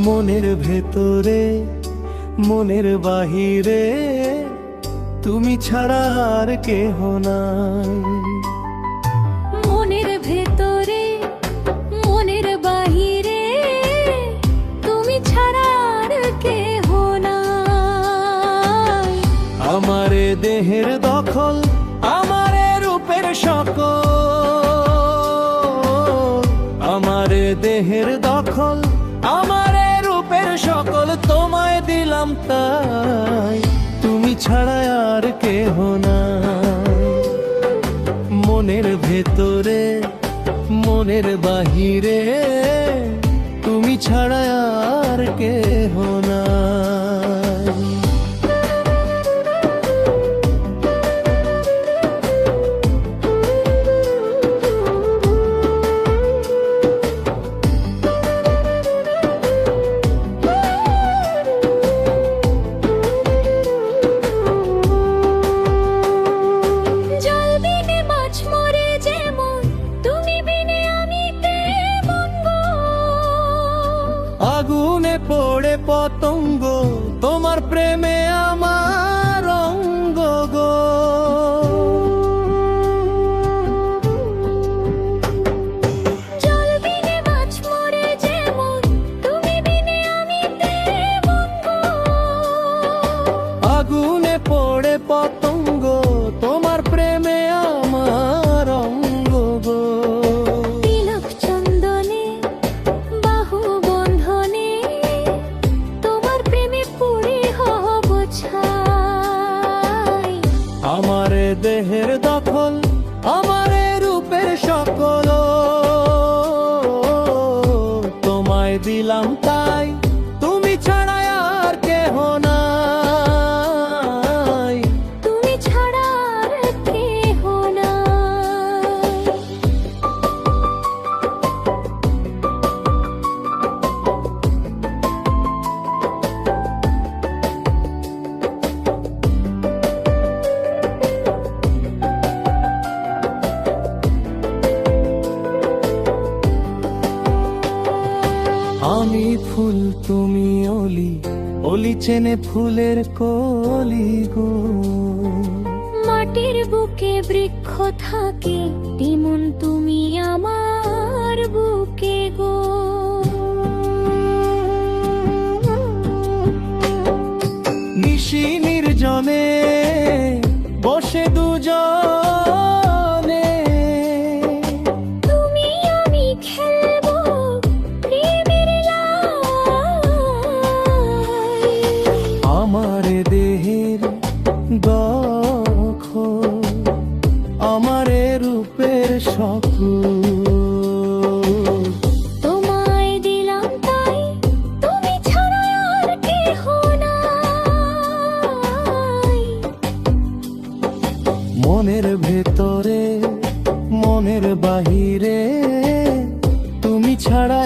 মনের ভেতরে মনের বাহিরে তুমি ছাড়া আর কেহ নাই। মনের ভেতরে মনের বাহিরে তুমি ছাড়া আর কেহ নাই। আমারে দেহের দখল আমারে রূপের সকল, আমারে দেহের দখল আমারে রূপের সকল তোমায় দিলাম তাই, তুমি ছাড়া আর কেহ নাই। মনের ভেতরে মনের বাহিরে তুমি ছাড়া আর কেহ নাই। আগুনে পড়ে পতঙ্গ তোমার প্রেমে আমার অঙ্গ গো। জল বিনে মাছ মরে যেমন তুমি বিনে আমি তেমন গো। আগুনে পড়ে পতঙ্গ তোমার প্রেমে আমার অঙ্গ গো। তিলক চন্দনে বাহু বন্ধনে তোমার প্রেমে পড়ে হব ছাই। আমারে দেহের দখল আমারে রূপের সকল তোমায় দিলাম তাই, তুমি ছাড়া আর কেহ নাই। তুমি ছাড়া আর কেহ নাই। আমি ফুল তুমি অলি, অলি চেনে ফুলের কলি গো। মাটির বুকে বৃক্ষ থাকে তেমন তুমি আমার বুকে গো। নিশি নির্জনে বসে দুজনে তুমি আমি খেলবো প্রেমের লাই। আমার দেহের দখল আমারে রূপের সকল তোমায় দিলাম তাই, তুমি ছাড়া আর কেহ নাই। মনের ভেতরে মনের বাহিরে তুমি ছাড়া